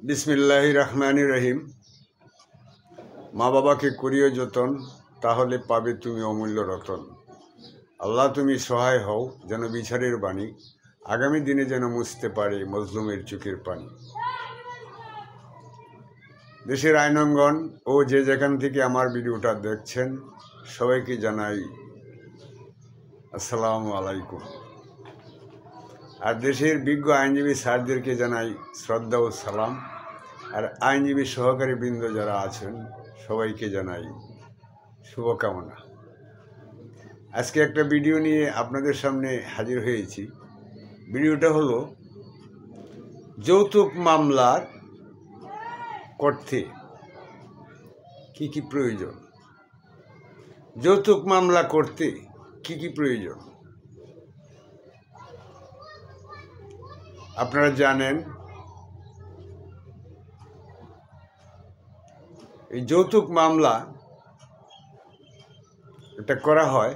বিসমিল্লাহির রহমানির রহিম। মা বাবাকে করিও যতন, তাহলে পাবে তুমি অমূল্য রতন। আল্লাহ তুমি সহায় হও, যেন বিচারের বাণী আগামী দিনে যেন মুছতে পারে মজলুমের চোখের পানি। দেশের আইনঙ্গন ও যে যেখান থেকে আমার ভিডিওটা দেখছেন, সবাইকে জানাই আসসালামু আলাইকুম। আর দেশের বিজ্ঞ আইনজীবী স্যারদেরকে জানাই শ্রদ্ধা ও সালাম। আর আইনজীবী সহকারী বৃন্দ যারা আছেন, সবাইকে জানাই শুভকামনা। আজকে একটা ভিডিও নিয়ে আপনাদের সামনে হাজির হয়েছি। ভিডিওটা হলো যৌতুক মামলা করতে কি কি প্রয়োজন। যৌতুক মামলা করতে কি কি প্রয়োজন আপনারা জানেন। এই যৌতুক মামলা এটা করা হয়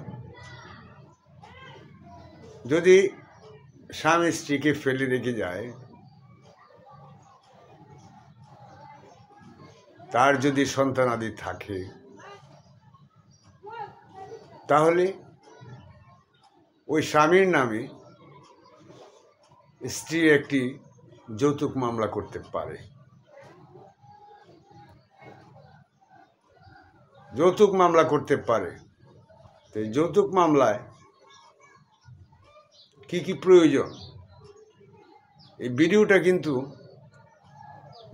যদি স্বামী স্ত্রীকে ফেলে রেখে যায়, তার যদি সন্তানাদি থাকে, তাহলে ওই স্বামীর নামে স্ত্রী একটি যৌতুক মামলা করতে পারে। যৌতুক মামলা করতে পারে। তো এই যৌতুক মামলায় কি কি প্রয়োজন, এই ভিডিওটা কিন্তু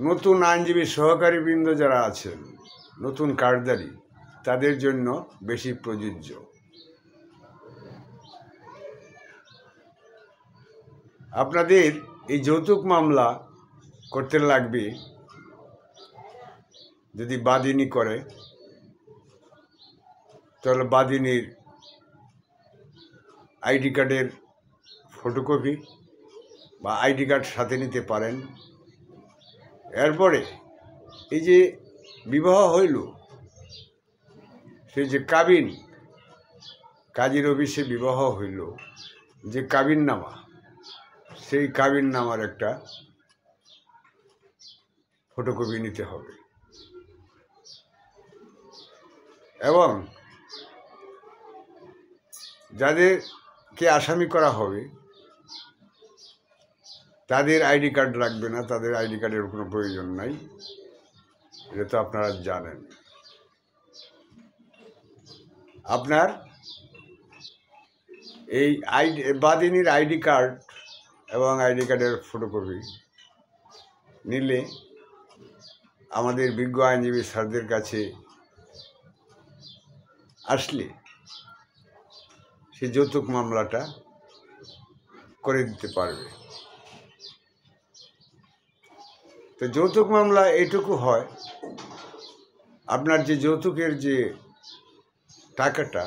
নতুন আইনজীবী সহকারী বৃন্দ যারা আছেন, নতুন কার্ডধারী, তাদের জন্য বেশি প্রযোজ্য। আপনাদের এই যৌতুক মামলা করতে লাগবে, যদি বাদিনী করে তাহলে বাদিনীর আইডি কার্ডের ফটোকপি বা আইডি কার্ড সাথে নিতে পারেন। এরপরে এই যে বিবাহ হইল, সেই যে কাজীর অফিসে বিবাহ হইল, যে কাবিননামা, সেই কাবিননামার একটা ফটোকপি নিতে হবে। এবং যাদেরকে আসামি করা হবে তাদের আইডি কার্ড লাগবে না, তাদের আইডি কার্ডের কোনো প্রয়োজন নাই, এটা তো আপনারা জানেন। আপনার এই বাদিনীর আইডি কার্ড এবং আইডি কার্ডের ফটোকপি নিলে আমাদের বিজ্ঞ আইনজীবী স্যারদের কাছে আসলে সে যৌতুক মামলাটা করে দিতে পারবে। তো যৌতুক মামলা এইটুকু হয়, আপনার যে যৌতুকের যে টাকাটা,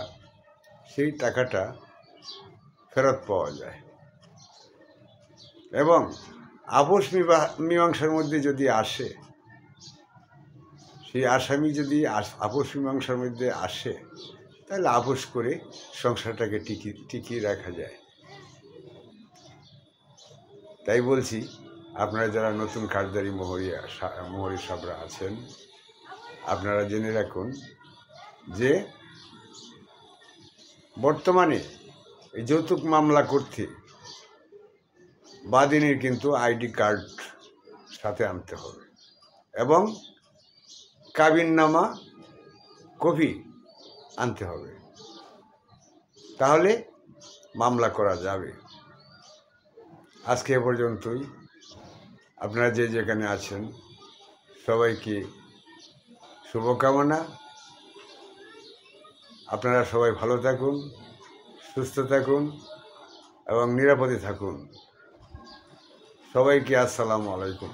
সেই টাকাটা ফেরত পাওয়া যায়। এবং আপোষ মীমাংসার মধ্যে যদি আসে, সেই আসামি যদি আপোষ মীমাংসার মধ্যে আসে, তাহলে আপোষ করে সংসারটাকে টিকিয়ে রাখা যায়। তাই বলছি, আপনারা যারা নতুন কার্ডধারী মোহরি সাবরা আছেন, আপনারা জেনে রাখুন যে বর্তমানে এই যৌতুক মামলা করতে বাদিনীর কিন্তু আইডি কার্ড সাথে আনতে হবে এবং কাবিননামা কপি আনতে হবে, তাহলে মামলা করা যাবে। আজকে এ পর্যন্তই। আপনারা যে যেখানে আছেন, সবাইকে শুভকামনা। আপনারা সবাই ভালো থাকুন, সুস্থ থাকুন এবং নিরাপদে থাকুন। সবাইকে আসসালামু আলাইকুম।